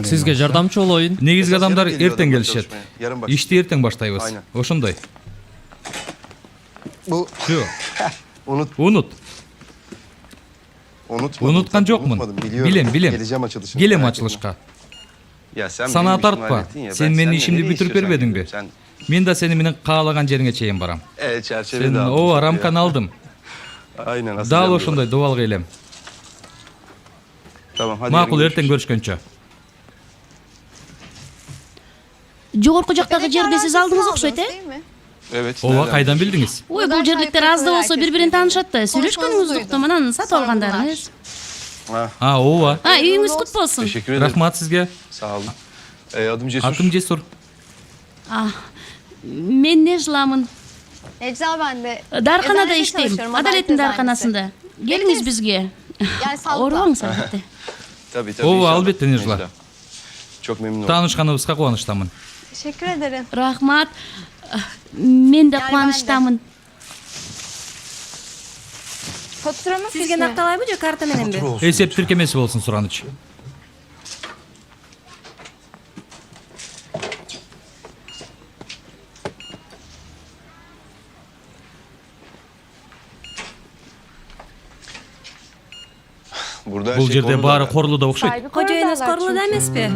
Sizge жардамчы болоюн. Негизги адамдар эртең келишет. Ишти эртең баштайбыз. Aynen. Ошондой. Bu Всё. unutmadım. Унуткан жокмун. Biliyorum. Билем. Geleceğim açılışına. Келем Merak etme. ачылышка. Ya sen Сана benim işimi тартпа. hallettin ya, ben Сен менин seninle ишимди nereye бүтүрүп istiyorsan бербедиңби? gidiyorum. Мен да сени менен каалаган жериңе чейин барам. Evet çerçeve Сен de aldın ооба şimdi ya. рамканы алдым. Aynen. asıl Дал yandı ошондой var. дубалга элем. Tamam hadi. Макул yarın эртең görüşürüz. көрүшкөнчө. Жогорку жактагы жерди сиз алдыңыз окшойт, э? Evet. Ооба, nereden кайдан biliyorsun? билдиңиз? Ой, бул жерликтер аз да болсо бири-бирин таанышат да. Сүйлөшкөнүңүздү уктуманан сатып алгандарыңыз. Ha, Ооба. Үйүңүз кут болсун. teşekkür ederim. Рахмат сизге. Sağ olun. Adım Cesur. Атым Жесур. Мен Нежламын. Necla ben de. Дарканада Eczanede иштейм. çalışıyorum, Адалеттин adalet дарканасында. Келиңиz бизге. Yani sağlıkla. Оорубаңыз албетте. Tabii tabii. Ооба, inşallah. албетте, Necla. Necla. Çok memnun oldum. Таанышканыбызга кубанычтамын. Teşekkür ederim. Рахмат. Мен да Yani кубанычтамын. Faturamı Sizge накталайбы же карта мененби? Эсеп тиркемеси болсун сураныч. Burada her Бул şey жерде konuda баары yani. корулуда окшойт. Кожоюнуз корулуда эмеспи?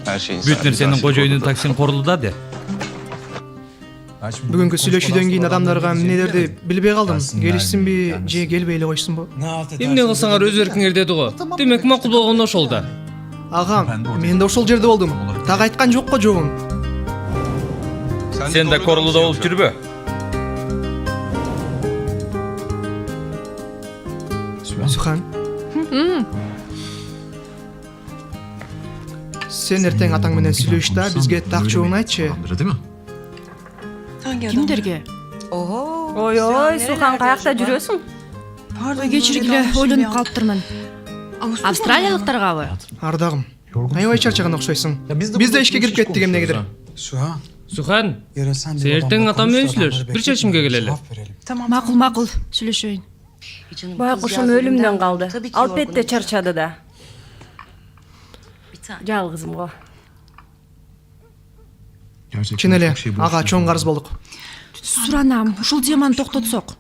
Her şeyin Бүт sahibi, нерсенин sahibi кожоюнун konuda. таксин корулуда де. Бүгүнкү сүйлөшүүдөн кийин адамдарга эмнелерди билбей калдым. Келишсинби же келбей эле койсунбу? Эмне кылсаңар өз эркиңер деди го. Демек макул болгону ошол да. Агам, мен да ошол жерде болдум. Так айткан жокко жогун. Сен да корулуда болуп жүрбө. Сухан. Сен эртең атаң менен сүйлөш да бизге так чогун айтчы. Кимдерге? Ой, Сухан каякта жүрөсүң? Ой, кечиргиле, ойлонуп калыптырмын. Австралиялыктаргабы? Ардагым. Аябай чарчаган окшойсуң. Биз да ишке кирип кеттик эмнегедир. Сухан, сен эртең атам менен сүйлөш. Бир чечимге келели. Макул, сүйлөшөйүн. Байкушум өлүмдөн калды. Албетте чарчады да. Жалгызым го. Чын эле, ага чоң карыз болдук. Суранам, ушул теманы токтотсок.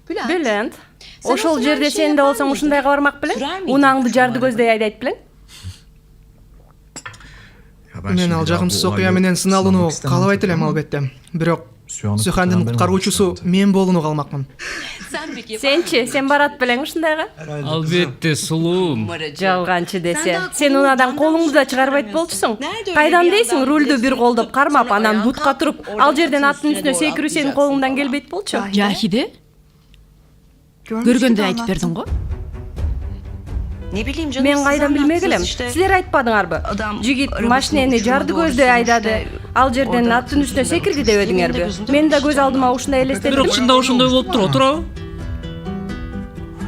Бülent, ошол жерде сен да болсоң ушундайга бармак белең? Унаңды жарды көздөй айдайт белең? Мен ал жагымсыз окуя менен сыналууну каалабайт элем албетте. Бирок Сухандын куткаруучусу мен болууну каалмакмын. Сенчи, сен барат белең ушундайга? Албетте, сулуум. Жалганчы десе. Сен унадан колуңду да чыгарбайт болчусуң. Кайдан дейсиң, рулду бир колдоп кармап, анан бутка туруп, ал жерден аттын үстүнө секирүү сенин колуңдан келбейт болчу. Жахиде? Көргөндө айтып бердиң го? Мен кайдан билмей келем. Силер айтпадыңарбы? Жигит машинени жарды көздөй айдады. Ал жерден аттын үстүнө секирди дебедиңерби? Мен да көз алдыма ушундай элестетим. Бирок чында ошондой болуп туруп турабы?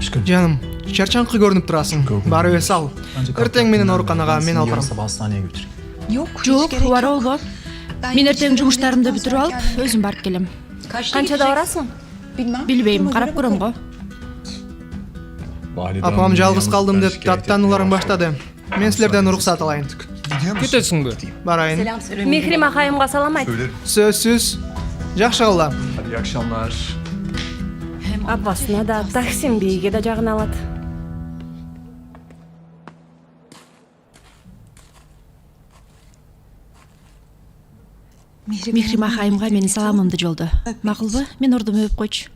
Жаным, чарчаңкы көрүнүп турасың. Барып сал. Эртең менен ооруканага мен алып барам. Жок, убара болбойт. Мен эртең жумуштарымды бүтүрүп алып, өзүм барып келем. Канчада барасың? Билбейм, карап көрөм го. Апам жалгыз калдым деп даттанууларын баштады. Мен силерден уруксат алайын. Кетесиңби? Барайын. Мехрим акайымга салам айт. Сөзсүз. Жакшы калла. Hadi iyi akşamlar. Апасына да, Таксим бейге да жагын алат. Мехрим ахайымга менин саламымды жолдо. Макулбу? Мен ордума өп койчу.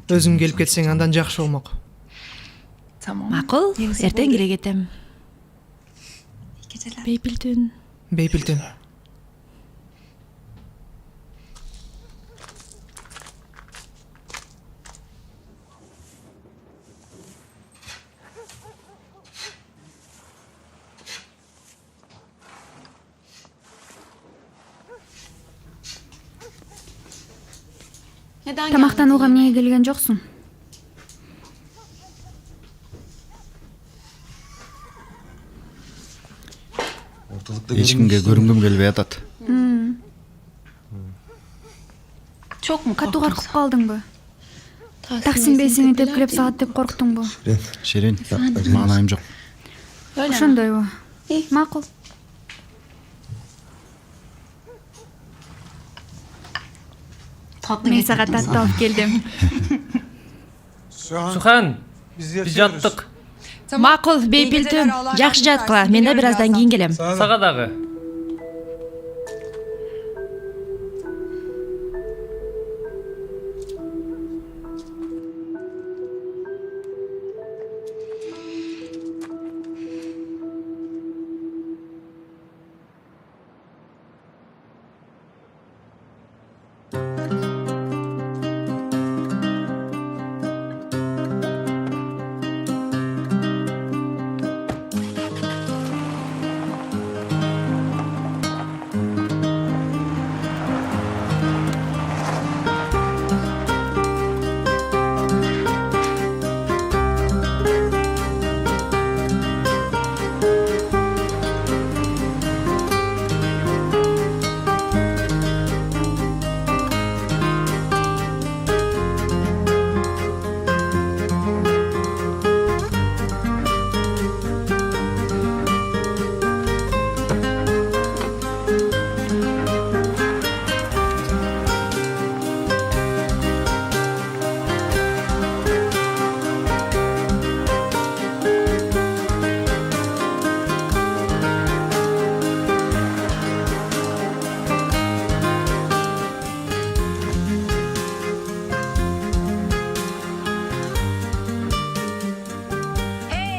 Өзүң келип кетсең андан жакшы болмок. Макул, эртең эле кетем. Бейпилтүн. Бейпилтин. Тамактанууга эмнеге келген жоксуң? Эч кимге көрүнгүм келбей атат. Катуу коркуп калдыңбы? Таксим бей сени тепкилеп салат деп корктуңбу? Шерин, маанайым жок. Ошондойбу? Макул. Мен сага таттуу алып келдим. Сухан, биз жаттык. Макул, бейпилтүн. Жакшы жаткыла. Мен да бир аздан кийин келем. Сага дагы.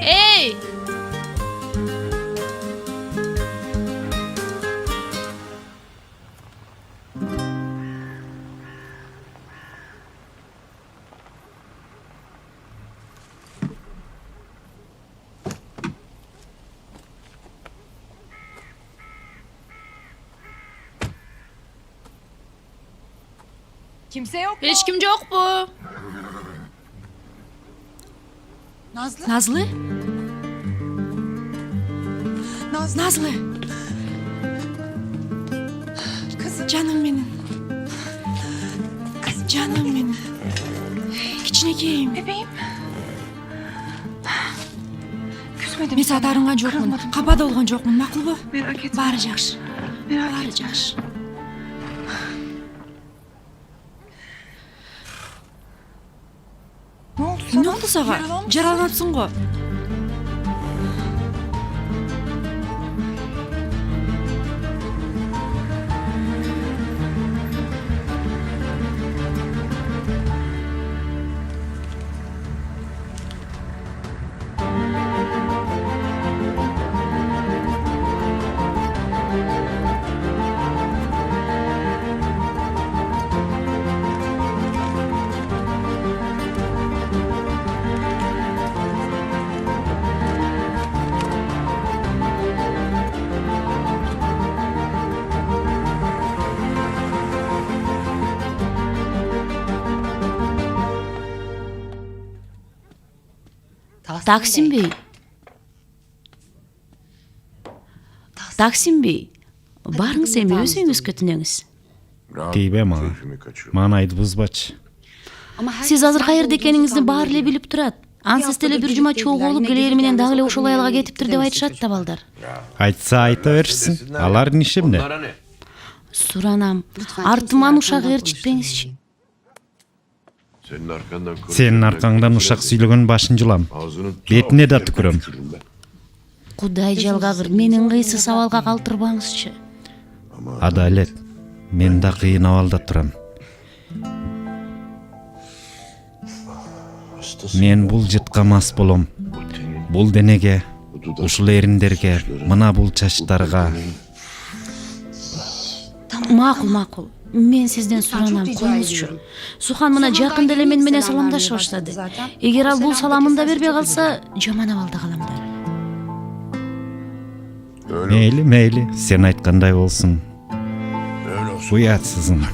Эй! Kimse yok mu? Hiç kim yok bu? Nazlı? Nazlı. Canım benim. Canım benim. Кичинекейim. Bebeğim. Küsmedim Мен сага арынган жокмун. Капада болгон жокмун, макулбу? Merak etme. Баары жакшы. Merak Баары etme. жакшы. Ne oldu Ne oldu сага? Жараланыпсың го. Taksim Bey. Таксим Бей, барыңыз эми өзүңүз көтүнөңүз. Тийбе мага. Маанайды бузбачы. Сиз азыр каерде экениңизди баары эле билип турат. Ансыз деле бир жума чогуу болуп келери менен дагы эле ошол аялга кетиптир деп айтышат да балдар. Айтса айта беришсин. Алардын иши эмне? Суранам, артыман ушак ээрчитпеңизчи. Сенин аркаңдан ушак сүйлөгөн башын жулам. Бетине да түкүрөм. Кудай жалгабыр, менин кыйсы сабалга калтырбаңызчы. Адалет. Мен да кыйын абалда турам. Мен бул жытка мас болом. Бул денеге, ушул эриндерге, мына бул чачтарга. Макул. Мен сизден суранам, коюңузчу. Сухан мына жакында эле мен менен саламдашып баштады. Эгер ал бул саламын да бербей калса, жаман абалда калам да. Мейли, сен айткандай болсун. Уятсызым.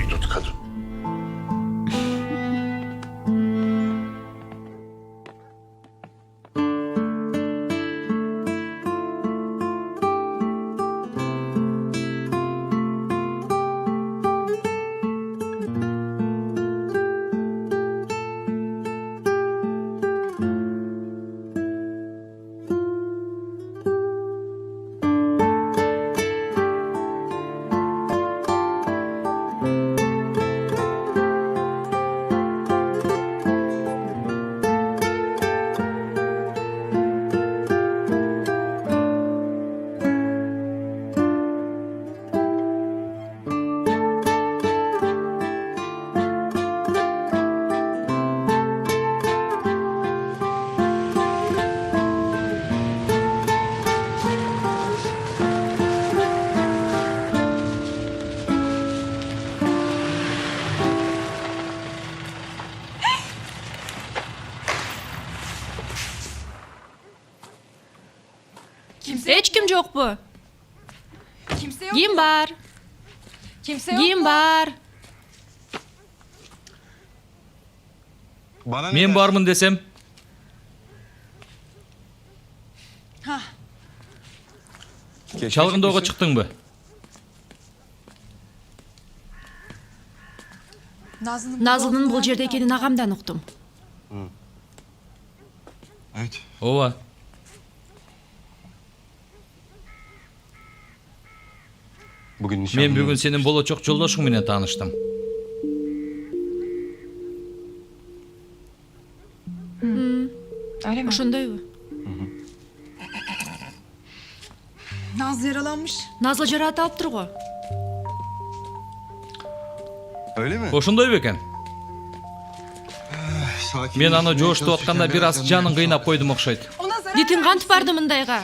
Эч ким жокпу? Ким бар? Ким бар? Мен бармын десем. Чалгындоого чыктыңбы? Назылдын бул жерде экенин агамдан уктум. Ооба. Мен бүгүн сенин болочок жолдошуң менен тааныштым. Ошондойбу? Nazlı yaralanmış. Назыл жараат алыптыр го. Öyle mi? Ошондой бекен. Мен аны жооштуп атканда бир аз жанын кыйнап койдум окшойт. Дитин кантип барды мындайга?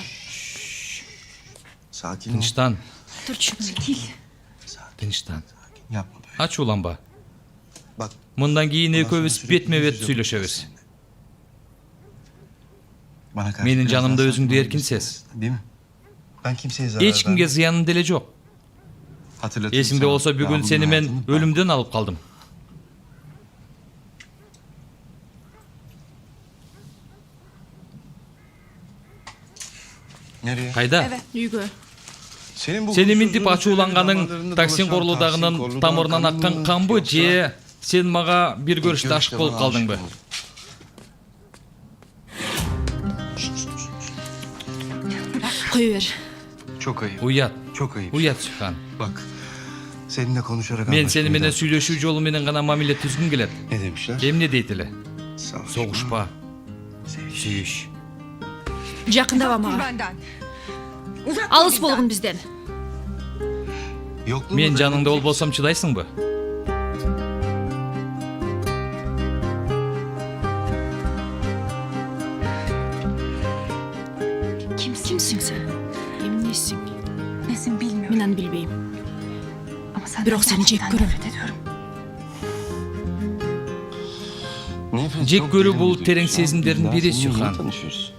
Тынчтан. Турчу. Тынчтан. Yapma böyle. Ачууланба. Bak. Мындан кийин экөөбүз бетме бет сүйлөшөбүз. Bana karşı Менин biraz жанымда daha өзүңдү samimi эркин olabilirsin, сез. Değil mi? Ben kimseye zarar Эч кимге зыяным деле жок. Hatırlatayım Эсиңде sana. болсо бүгүн Daha сени bunun мен hayatını- өлүмдөн алып калдым. Nereye? Кайда? Үйгө. Senin bu Сени huysuzluğun минтип ачууланганың damarlarında таксин dolaşan корлуудагынын Tahsin тамырынан Korlu'dan аккан kanın mı, канбы yoksa же сен мага бир көрүштө ашык görüşte болуп bana калдыңбы? aşık oldun? Кое бер. Çok ayıp. Уят, Çok ayıp. уят Сухан. Bak. Seninle konuşarak Мен сени менен anlaşmayı da- сүйлөшүү жолу менен гана мамиле түзгүм келет. Ne demişler? Эмне дейт эле? Savaş. Согушпа, сүйүш. Жакындаба мага. Benden. Алыс болгун бизден. Yokluğunu Мен da жаныңда öğreneceksin. болбосом чыдайсыңбы? Кимсиң сен? Эмнесиң? Nesin bilmiyorum. Мен аны билбейм. Ama sen Бирок сени жек көрөм. Nefret Жек çok көрүү derin бул bir терең duygu. Şu an сезимдердин biz бири daha seninle Сухан. yeni tanışıyoruz.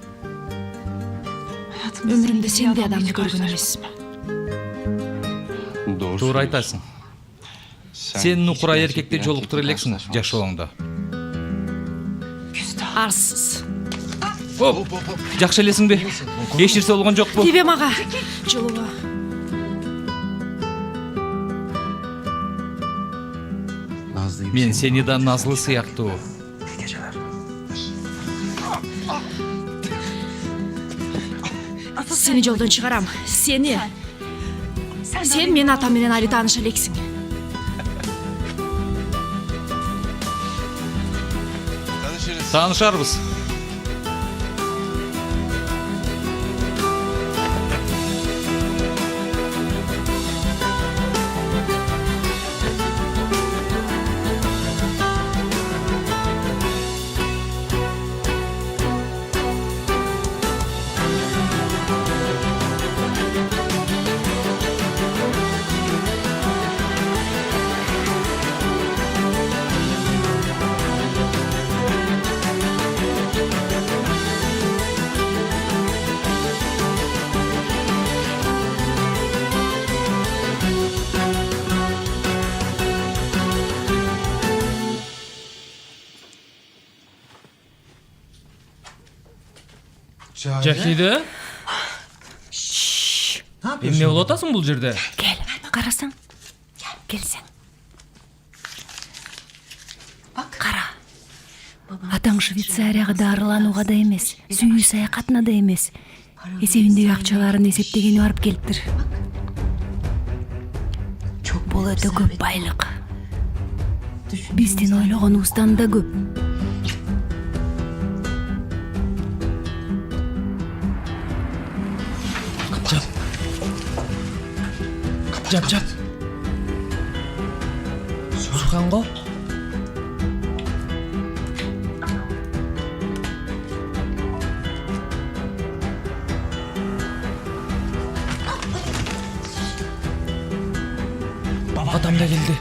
Өмүрүмдө сендей адамды көргөн эмесмин. Doğru Туура söylüyorsun. айтасың. Sen Сен hiç нукура gerçek эркекти bir жолуктура erkekle элексиң karşılaşmamışsın. жашооңдо. Арсыз. Оп, жакшы элесиңби? Эч нерсе болгон жокпу? Тийбе мага. Жылыба. Nazlı'yım. Мен сени да Назlı сыяктуу. İyi geceler. Seni жолдон чыгарам. Сени. Sen менин атам менен али тааныша элексиң. Таанышарбыз. Жакиде? Эмне болуп атасың бул жерде? Gel, qarasang. Gel sen. Qara. Атаң Швейцарияга дарыланууга да эмес, сүйүү саякатына да эмес. Эсебиндеги акчаларын эсептегени барып келиптир. Бул өтө көп байлык. Биздин ойлогонубуздан да көп. Жап. Суханго? Атам да келди.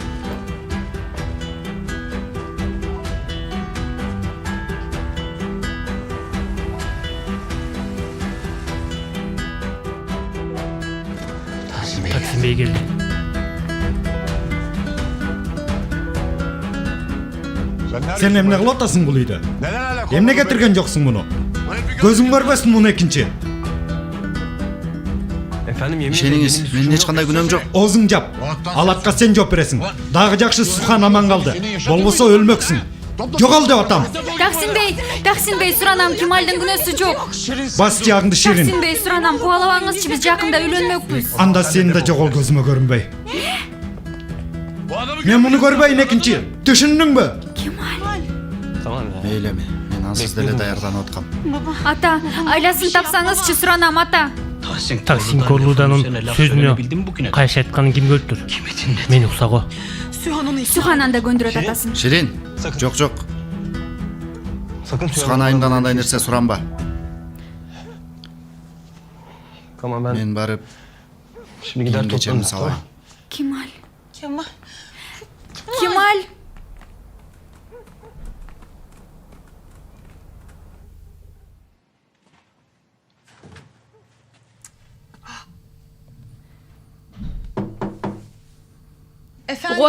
Taksim Bey geldi. Sen emne kılıp atasın bu uyda? Emne getirgen joksun bunu? Gözün görmesin bunu ekinci. Efendim yemin İşeniңiz, менин эч кандай күнөөм жок. Ozun jap. Alatqa sen joп beresin. Dagı jakşı Suhan aman kaldı. Bolbosa ölmöksün. Жоғал деп атам. Таксим Бей, суранам, Кемалдын күнөөсү жок. Бас жагыңды Ширин. Таксим Бей, суранам, кубалабаңызчы, биз жакында үйлөнмөкпүз. Анда сени de жоғал gözüme görünbey. Men bunu görbeyin ekinci. Düşündün mü? Tamam ya. Мейлеми, мен ансыз деле даярданып аткам. Ата, айласын тапсаңызчы, суранам, ата. Taksim Korlu'danın sözünü kayış ayтканын kim gördür? Men uksago. Суханан да көндүрөт атасын. Ширин, жок. Sakın Сухан айымдан андай нерсе суранба. Tamam ben Мен барып şimdi gider кийим кечемди toplarım. салам. Кемаль.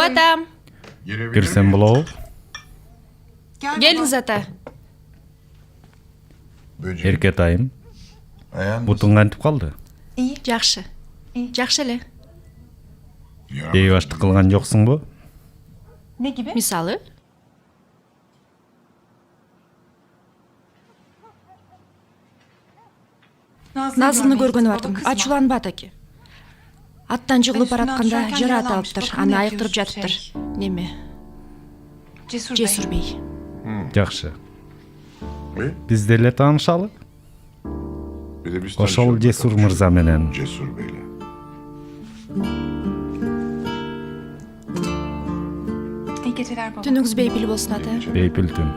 Атам. Girsen bulov. Келиңиз ата. Erket ayım. Butun kantip kaldı. Жакшы. Жакшы эле. Бейбаштык кылган жоксуң бу? Мисалы? Назлыны көргөнү бардым. Ачууланба атаки. Аттан жыгылып баратканда жараат алыптыр. Аны айыктырып жатыптыр. Неме? Жесур Бей. Жакшы. Биз деле таанышалы. Ошол Жесур мырза менен. Түнүңүз бейпил болсун ата. Бейпил түн.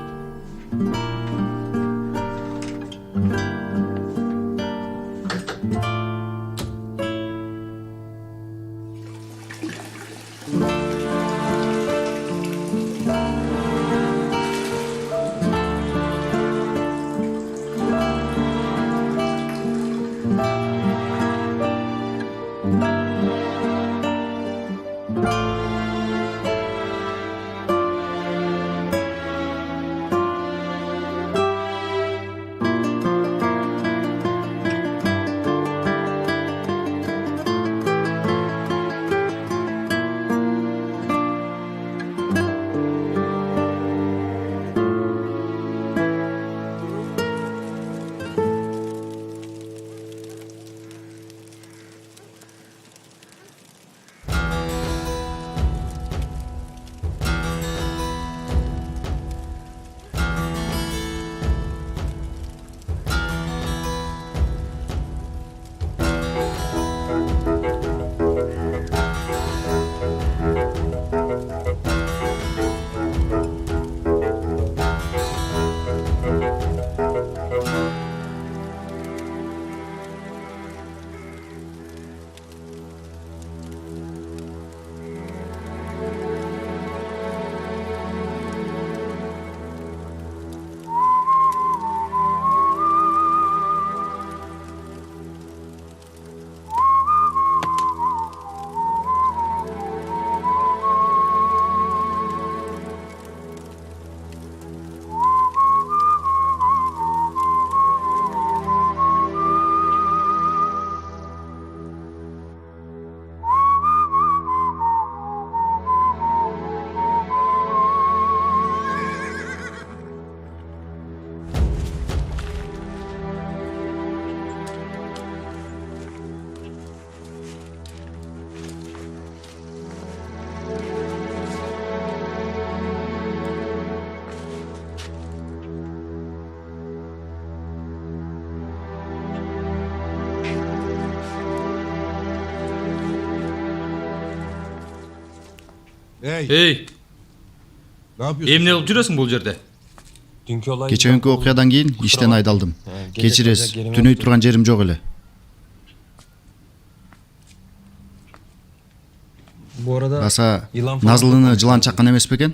Hey. Emne alıp жүрөсүң бул жерде? Кечээнкү окуядан кийин иштен айдалдым. Кечиресиз, түнөй турган жерим жок эле. Bu arada Аса yılan falan Назлыны жылан чаккан эмес бекен?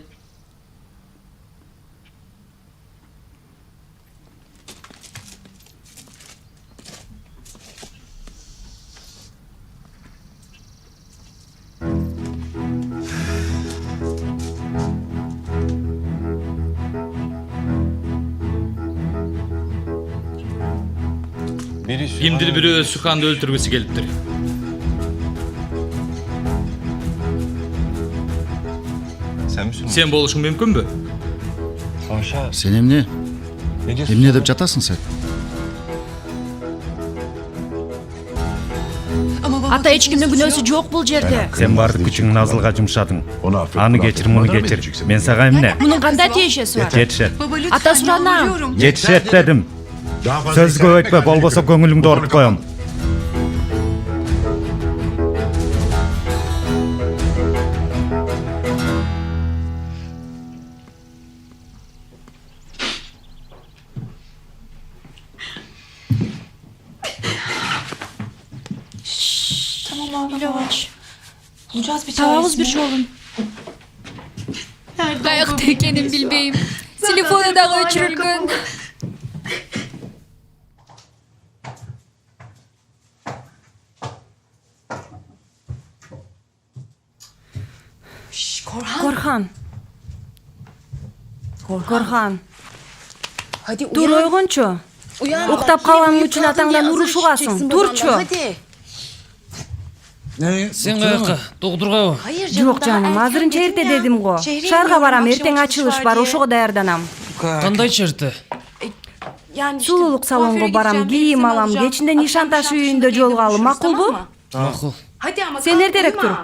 Кимдир бирөө Суханды өлтүргүсү келиптир. Sen болушуң мүмкүнбү? Сен эмне? Эмне деп жатасың сен? Ата эч кимдин күнөөсү жок бул жерде. Сен бардык күчүңдү Назылга жумшадың. Аны кечир, муну кечир. Мен сага эмне? Мунун кандай тиешеси бар? Жетишет. Ата суранам. Жетишет дедим. Сөзгө өтпө, болбосо көңүлүңдү ооруп коем. Tamam abi yavaş. Bulacağız bir Табабыз бир жолун. Каякта экенин билбейм. Телефону дагы өчүрүлгөн. Корхан. Корхан. Тур ойгончу. Уктап калганың үчүн атаңдан урушугасың. Турчу. Сен каяка? Доктургабы? Жок жаным, азырынча эрте дедим го. Шаарга барам, эртең ачылыш бар, ошого даярданам. Кандай черти? Сулуулук салонго барам, кийим алам, кечинде нишан таш үйүндө жолугалы, макулбу? Макул. Сен эртерээк тур.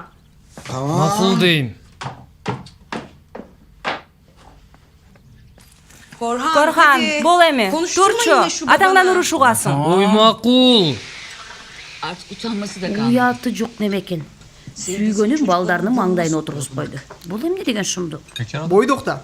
Макул дейм. Корхан, бол эми. Турчу. Атаңдан урушугасың. Ой, макул. Уяты жок немекен. Сүйгөнүм балдарынын маңдайына отургузуп койду. Бул эмне деген шумдук? Бойдук да.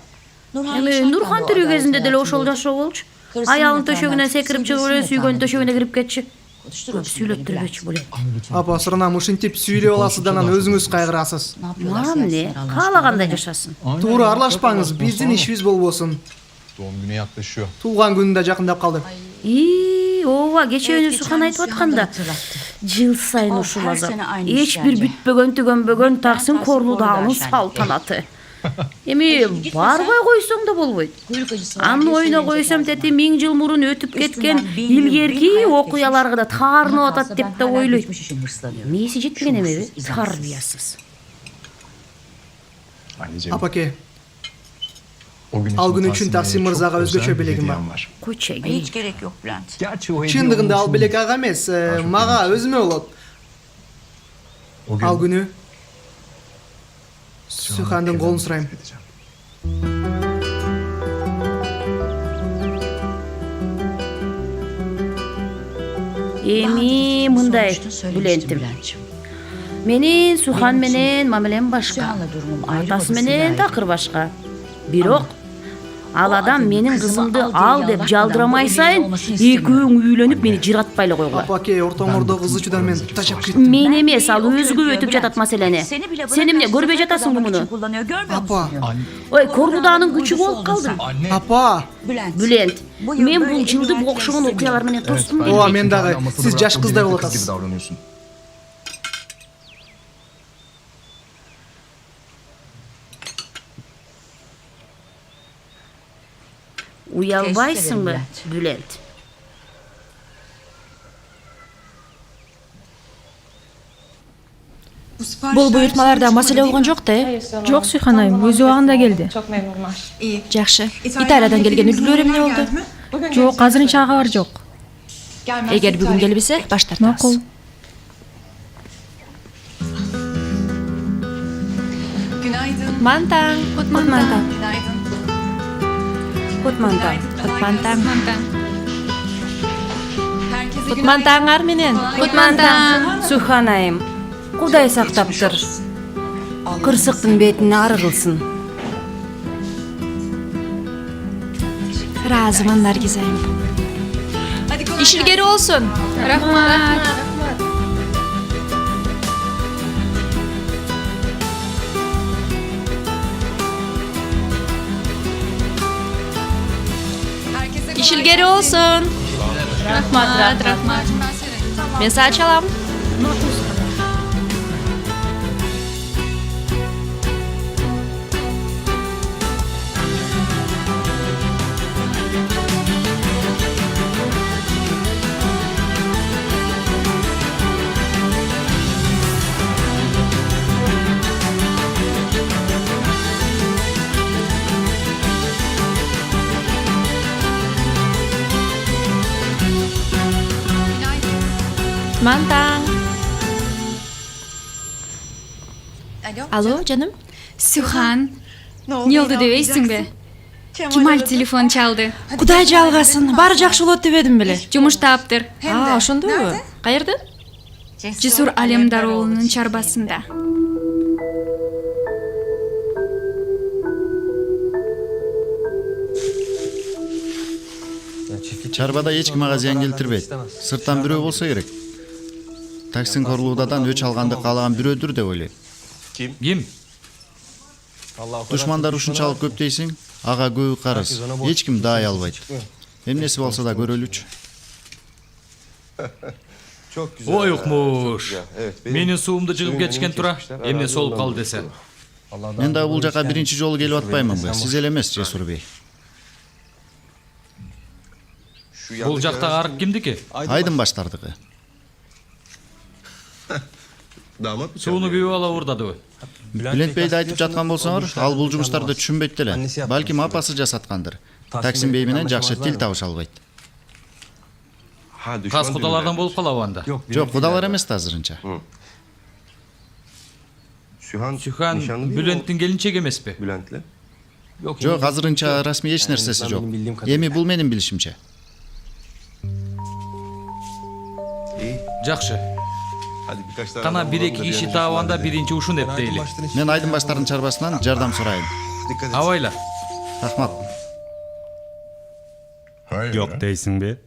Эми Нурхан тирүү кезинде деле ошол жашоо болчу. Аялынын төшөгүнөн секирип чыгып эле сүйгөнүн төшөгүнө кирип кетчү. Көп сүйлөттүрбөчү бул эми. Апа суранам ушинтип сүйлөп аласыз да анан өзүңүз кайгырасыз. Мага эмне? Каалагандай жашасын. Туура аралашпаңыз, биздин ишибиз болбосун. Doğum günü yaklaşıyor. Туулган күнү да жакындап калды. Ооба, кечээ Сухан айтып атканда. Жыл сайын ушул азап. Эч бир бүтпөгөн түгөнбөгөн Таксим Корлудаанын салтанаты. Эми барбай койсоң да болбойт. Аны ойно койсом тети 1000 жыл мурун өтүп кеткен илгерки окуяларга да таарынып атат деп да ойлойт. Мээси жетпеген эмеби? Тарбиясыз. Апаке. Ал күн үчүн Таксим мырзага өзгөчө белегим бар. Койчу. Hiç gerek yok Bülent. Чындыгында ал белек ага эмес, мага өзүмө болот. Ал күнү Сухандын колун сурайм. Эми мындай, Бülent'im. Менин Сухан менен мамилем башка. Атасы менен такыр башка. Бирок ал адам менин кызымды ал деп жалдырамай сайын экөөң үйлөнүп мени жыратпай эле койгула. Апаке, ортоңордо кызычудан мен тажап кеттим. Мен эмес, ал өзгө өтүп жатат маселени. Сен эмне көрбөй жатасыңбы муну? Апа. Ой, Корлудаанын күчү болуп калдым. Апа. Бülent, мен бул жылды бул окшогон окуялар менен тостум. Ооба, мен дагы. Сиз жаш кыздай болуп атасыз. Уялбайсыңбы, Bülent? Бул буйртмаларда маселе болгон жок да? Жок, Сүйхан айым, өз убагында келди. Жакшы. Италиядан келген үлгүлөр эмне болду? Жок, азырынча кабар жок. Эгер бүгүн келбесе, баш тартабыз. Макул. Günaydın. Мантаң. Кутмантаң. Günaydın. Кутмантаң. Кутмантаң. Herkese Кутмантаңар менен. Кутмантаң. Сүйхан айым, Кудай сактаптыр. Kırsıktın betini arı kılsın. Razımın Nargizayım. İşilgeri olsun. Rahmat. İşilgeri olsun. Rahmat. Ben sağ çalam. Mantang. Alo canım. Sühan. Ne oldu deyeysin be? Kemal telefon çaldı. Kuday жалғасын. Бары жақсы болот деп едім біле. Жұмыш таптыр. Ошондо? Каерде? Cesur Alemdaroğlu'nun çarbasında. Чарбада эч ким ага зыян келтирбейт. Сырттан бирөө болсо керек. Таксин Корлуудадан өч алганды каалаган бирөөдүр деп ойлойм. Ким? Душмандар ушунчалык көп дейсиң, ага көбү карыз. Эч ким даай албайт. Эмнеси болсо да көрөлүчү. Ой укмуш. Менин суумду жыгып кетишкен тура. Эмнеси болуп калды десе. Мен дагы бул жака биринчи жолу келип атпаймынбы? Сиз эле эмес, Жесур бей. Бул жактагы арык кимдики? Айдын баштардыгы. Сууну күйүп ала урдадыбы? Бülent Bey'de айтып жаткан болсоңор, ал бул жумуштарды түшүнбөйт деле. Балким апасы жасаткандыр. Таксим Бей менен жакшы тил табыша албайт. Кас кудалардан болуп калабы анда? Жок, кудалар эмес да азырынча. Sühan Bülent'in gelinçeği emespi? Жок, азырынча расмий эч нерсеси жок. Эми бул менин билишимче. Жакшы. Кана 1-2 киши таабанда биринчи ушун эптейли. Мен Айдын баштардын чарбасынан жардам сурайын. Абайла. Рахмат. Жок дейсиңби?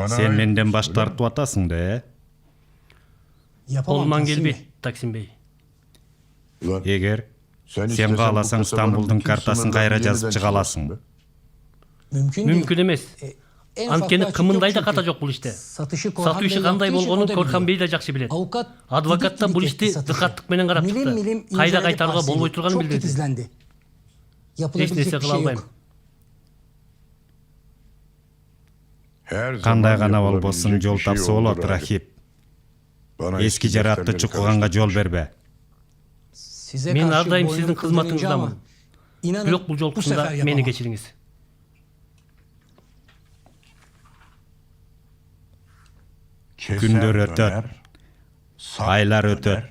Сен менден баш тартып атасың да, Колуман келбейт, Таксим Бей. Эгер сен кааласаң Стамбулдун картасын кайра жазып чыга аласың. Мүмкүн эмес. Анткени кымындай да ката жок бул иште. Сатуу иши кандай болгонун Корхан Бей да жакшы билет. Адвокат да бул ишти дыкаттык менен карап чыкты. Кайда кайтарууга болбой турганын билдирди. Эч нерсе кыла албайм. Кандай гана болбосун жол тапса болот, Рахип. Эски жаратты чукуганга жол бербе. Мен ар дайым сиздин кызматыңыздамын. Бирок бул жолкусунда мени кечириңиз. Күндөр өтөт, айлар өтөт,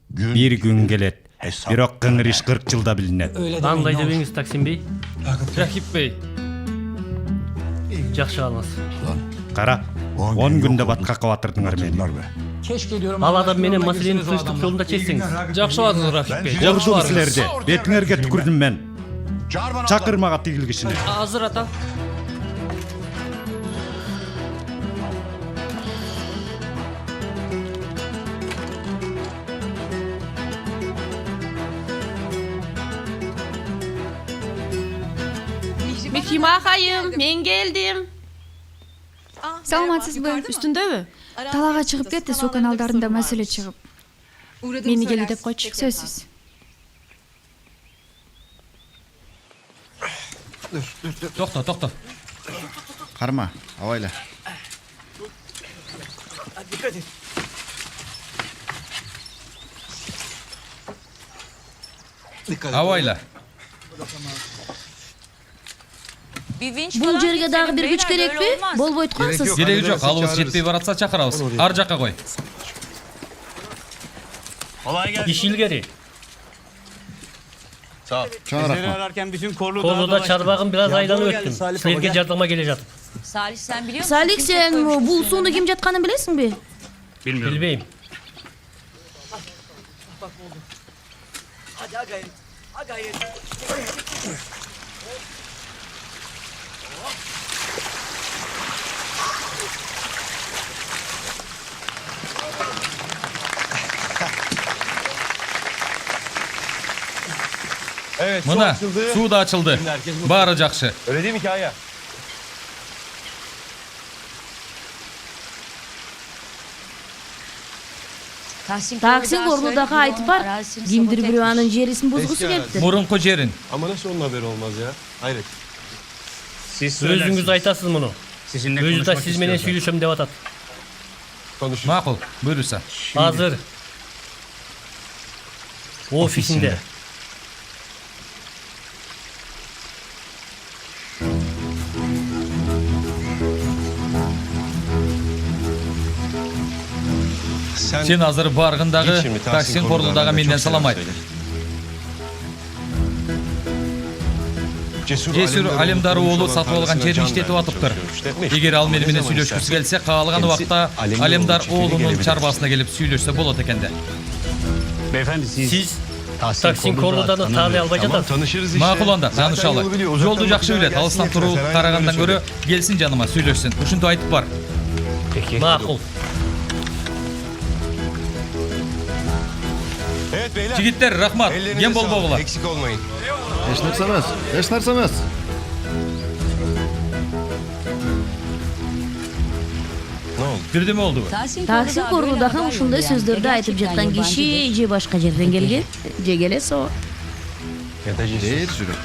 бир күн келет, бирок кыңыр иш 40 жылда билинет. Андай дебеңиз, Таксим Бей. Рахип Бей. Жакшы алыңыз. Кара, 10 күндө баткакка батырдыңар мени. Ал адам менен маселени тынчтык жолунда чечсеңиз. Жакшы бадыңыз Рахип Бей. Жакшы силерди. Бетиңерге түкүрдүм мен. Чакырмага тигил кишини. Азыр ата. Мехима хайым, мен келдим. Саламатсызбы? Үстүндөбү? Талага чыгып кетти, суу каналдарында маселе чыгып. Мени кели деп койчу. Сөзсүз. Токто. Карма, абайла. Абайла. Бул жерге дагы бир күч керекпи? Болбойт калсыз. Кереги жок, алыбыз жетпей баратса чакырабыз. Ар жакка кой. Иш илгери. Чоң рахмат. Колуда чарбагым бир аз айланып өттүм. Силерге жардамга келе жатып. Салик, сен бул сууну ким жатканын билесиңби? Билбейм. Evet, Mına su da açıldı. Bari jakşı. Öyle değil mi Kaya? Taksim Korlu'daki ayıt var. Kimdir bir anın jerisini bozgusu geliptir. Murunku jerin. Ama nasıl onun haberi olmaz ya? Hayret. Özünüz aytasız bunu. Özü da siz menen süйлüşüm dep atat. Konuşuruz. Makul, buyurursa. Hazır. Ofisinde. Sen hazır bargındağı Git şimdi, Taksim Korlu'dağı menden salamayt. Cesur Alemdaroğlu satып алган жерин иштетип атыптыр. Эгер ал мени менен сүйлөшкүсү келсе, каалаган убакта Алемдар оğlунун чарбасына келип сүйлөшсө болот экен да. Siz Taksim Korlu'dan taali albay жатасыз. Макул анда, таанышалы. Жолду жакшы билет, алыстан туруп карагандан көрө келсин жаныма сүйлөшсүн. Ушинтип айтып бар. Макул. Evet beyler. Жигиттер, рахмат. Ellerinize Кем sağlık. болбогула. Eksik olmayın. Eç narsa emas, eç narsa emas. Ne oldu? Birдеме болду? Taksim Korlu'daki ушундай сөздөрдү айтып жаткан киши же башка жерден келген, же келеси o. Ya da Deyir жүрөк.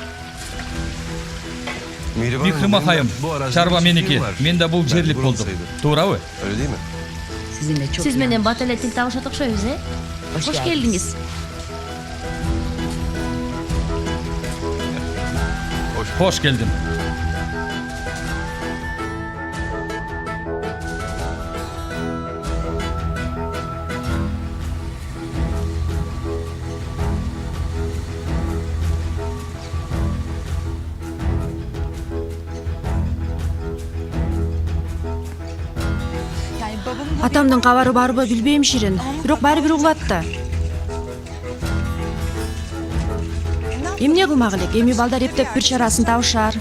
Mihriban Михрима Hanım, хайым, bu arazide чарба bir меники. çiftliğim var. Мен да бул Ben жерлик buranın болдум. sayılır. Туурабы? Öyle değil mi? Siz menen bat ele til табышат окшойбуз, Hoş geldiniz. Hoş geldin. Yani babamın Атамдын кабары барбы билбейм Ширин. Бирок баары бир угулат да. Эмне кылмак элек? Эми балдар эптеп бир чарасын табышар.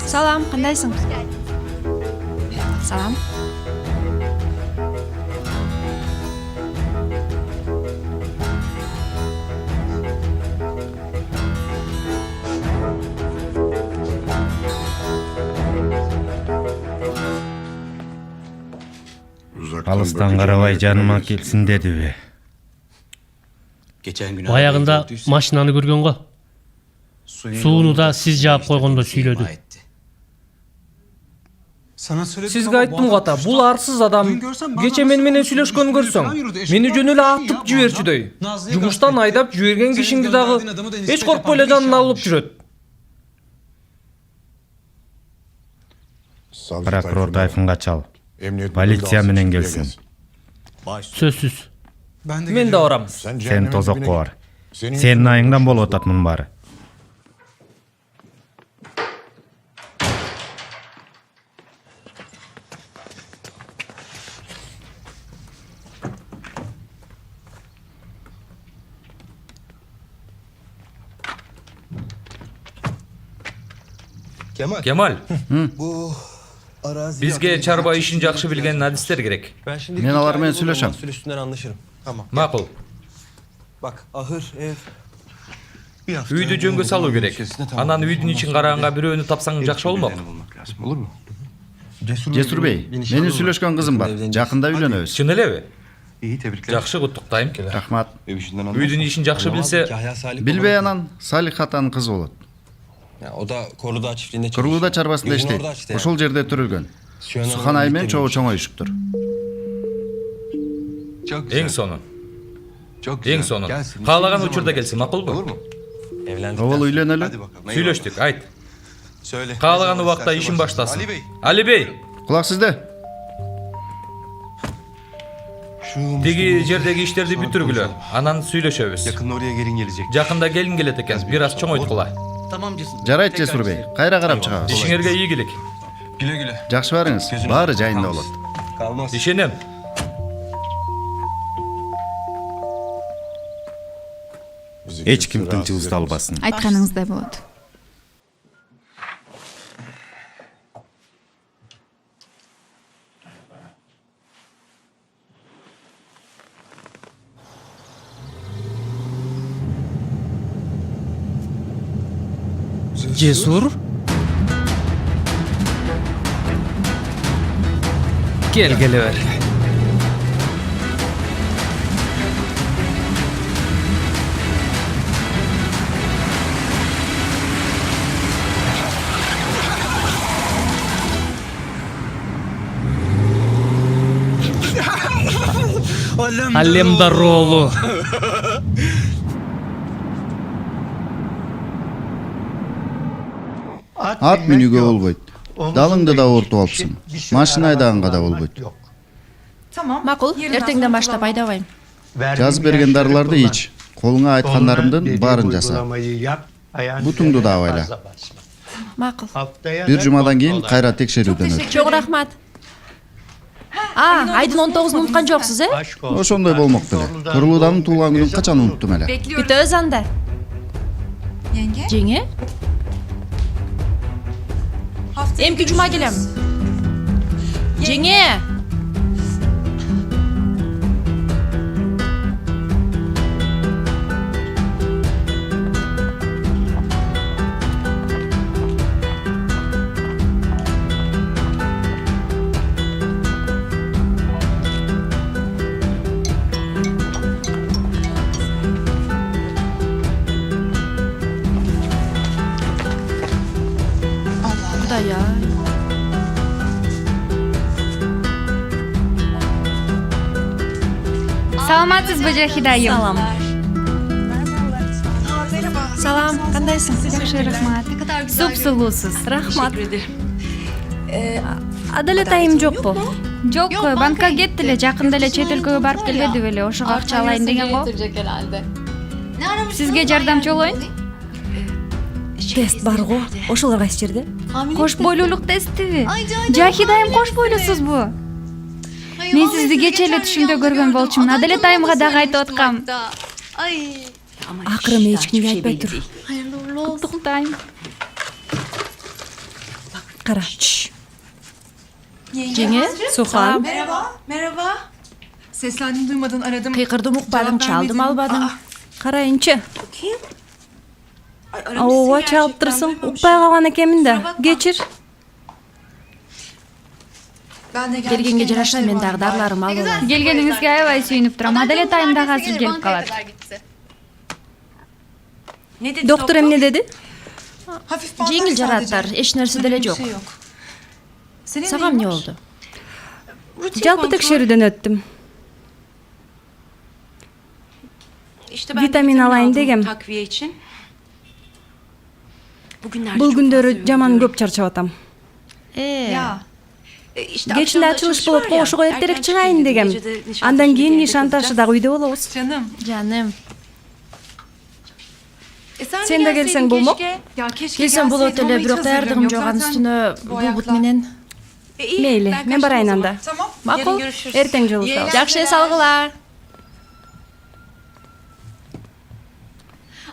Салам, кандайсың? Салам. Алыстан карабай жаныма келсин дедиби. Баягында машинаны көргөн го. Сууну да сиз жаап койгондо сүйлөдү. Sizge ayттым го ата, бул арсыз адам. Кече мен менен сүйлөшкөнү көрсөң, мени жөн эле атып жиберчүдөй. Жумуштан айдап жиберген кишиңди дагы эч коркпой эле жанына алып жүрөт. Прокурор Тайфунга чал. Полиция менен келсин. Сөзсүз. Мен да барам. Сен тозокко бар. Сенин айыңдан болуп атат мунун баары. Kemal, Bu arazi... bizge çarba işin jakşı bilgen adisler gerek. Ben şimdi Men alar menен сүйлөшөм. Üstünden anlaşırım. Tamam. Makul. Bak ahır, ev... Bir hafta Үйдү жөнгө салуу керек. Анан үйдүн ичин караганга бирөөнү тапсаң жакшы болмок. Olur mu? Cesur Bey, menин сүйлөшкөн кызым бар. Жакында үйлөнөбүз. Чын элеби? İyi tebrikler. Жакшы куттуктайм. Рахмат. Үйдүн ишин жакшы билсе, Билбей анан Салих атанын кызы болот. Ya, o da Koruludağ çiftliğinde Кыргылда чарбасында иштейт. Ошол жерде түрүлгөн. Сухан айы менен чогуу чоңоюшуптур. Çok güzel. эң сонун. Çok güzel. Эң сонун. Gelsin. Каалаган İstediğin учурда zaman келсин, макулбу? Olur mu? Evlendikten Обол sonra. үйлөнөлү. Hadi bakalım. Сүйлөштүк, айт. Söyle. Каалаган Ne zaman убакта isterse ишин başlasın. баштасын. Ali Bey. Ali Bey, Кулак сизде. Şu тиги жердеги иштерди бүтүргүлө. Анан сүйлөшөбүз. yakında oraya gelin gelecek. Жакында келин келет экен, бир аз чоңойткула. Жарайт Жесур Бey. Кайра карап чыгабыз. Ишиңерге ийгилик. Güle güle. Жакшы барыңыз. Баары жайында болот. Kalmaz. Ишенем. эч ким тынчыбызды албасын. Айтканыңыздай болот. Cesur. Gel geliver. Alemdar oğlu. Ат менүүгө болбойт. Далыңды да ортуп алыпсың. Машина айдаганга да болбойт. Tamam. Макул, эртеңден баштап айдабайм. Жазып берген дарыларды ич. Колуңа айткандарымдын баарын жаса. Бутуңду да абайла. Макул. Бир жумадан кийин кайра текшерүүдөн өт. Чоң рахмат. Айдын 19-ун унуткан жоксуз, Ошондой болмок деле. Турулуданын туулган күнүн качан унуттум эле. Күтөбүз анда. Yenge. Жеңе? Эмки жума келем. Жеңе! Кудай ай. Саламатсызбы, Жахида айым? Салам. Салам, кандайсың? Жакшы, рахмат. Суп-сулуусуз. Рахмат. Адалет айым жокпу? Жок, банкка кетти эле, жакында эле чет өлкөгө барып келбеди беле, ошого акча алайын деген го. Сизге жардамчы болоюн? Тест бар го. Ошолор кайсы жерде? Кош бойлуулук тестиби? Жахида айым кош бойлуусузбу? Мен сизди кечээ эле түшүмдө көргөн болчумун. Адалет айымга дагы айтып аткам. Акырын эч кимге айтпай тур. Куттуктайм. Кара. Жеңе, Сухан. Merhaba. Seslendim duymadın aradım. Кыйкырдым укпадым, чалдым албадым. Карайынчы. Ооба чалып турсуң. Укпай калган экенмин да. Кечир. Келгенге жараша мен дагы дарыларымды алып алам. Келгениңизге аябай сүйүнүп турам. Адалет айым дагы азыр келип калат. Доктор эмне деди? Hafif bandaj Жеңил sadece. жараттар, эч нерсе деле Önemli bir жок. şey yok. Senin Сага эмне neymiş? болду? Rutin Жалпы kontrol. текшерүүдөн өттүм. Витамин алайын дегем. Takviye için. Бул күндөрү жаман көп чарчап атам. Ya. Кечинде ачылыш болот го, ошого эртерээк чыгайын дегем. Андан кийин нишан ташы дагы үйдө болобуз. Canım. Жаным, Sen Sen de gelsen болмок? Ya keşke келсем болот эле, бирок даярдыгым жок, анын үстүнө бул бут менен. Мейли, мен барайын анда. Tamam. Макул, эртең жолугушабыз. Жакшы эс алгыла.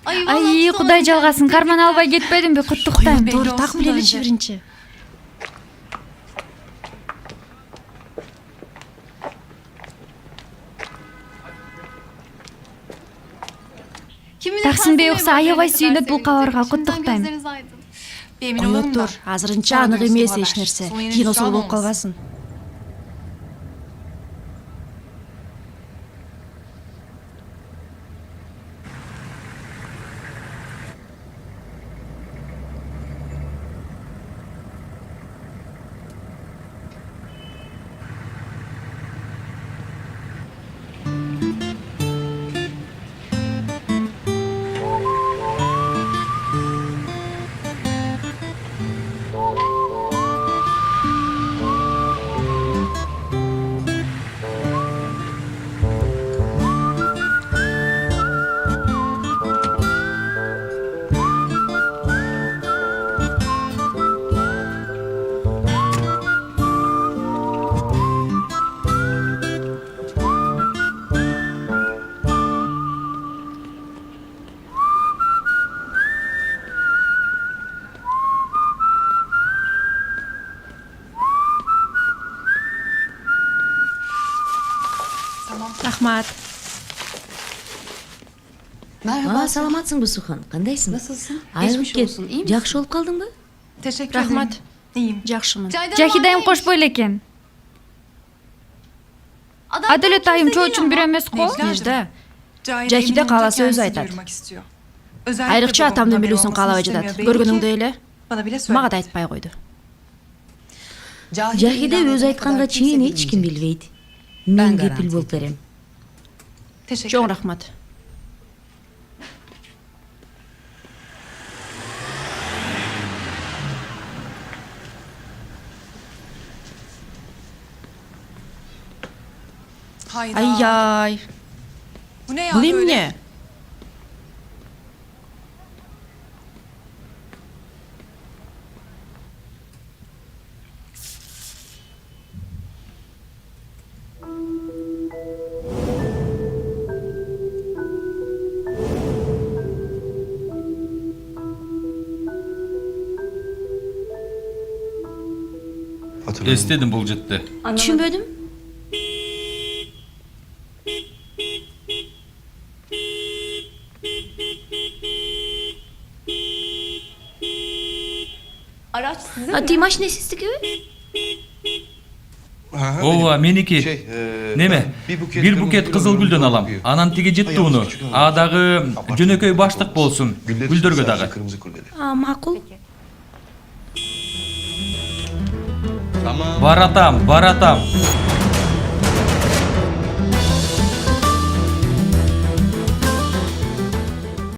Ай, Кудай жалгасын, карман албай кетпедимби? Куттуктайм. Туура так билеличи биринчи. Таксимбей укса аябай сүйүнөт бул кабарга. Куттуктайм. Emin Кое olalım da. тур, азырынча анык эмес эч нерсе. Кийин осол болуп калбасын. Рахмат. Саламатсың Сухан, кандайсың? Nasılsın? Айрылып Geçmiş кет. olsun. İyi misin? Жакшы болуп калдыңбы? Teşekkür Рахмат. ederim. İyiyim. Жакшымын. Жахи дайым кош бойло экен. Адалет айым чоочун бир эмес го. Нежда. Cahide kalası öz aytat. Айрыкча атамдын билүүсүн каалабай жатат. Көргөнүңдөй эле мага да айтпай койду. Жахиде өз айтканга чейин эч ким билбейт. Мен кепил болуп берем. Чоң рахмат. Ай-яй. Bu ne ya Бул böyle? эмне? Эстедим бул жетти. Түшүнбөдүм. Araç sizin mi? Димаш не сиздики? Ооба, меники. Неме? Бир букет кызыл гүлдөн алам. Анан тиги жытты уну. А дагы жөнөкөй баштык болсун. Гүлдөргө дагы. Макул. Баратам.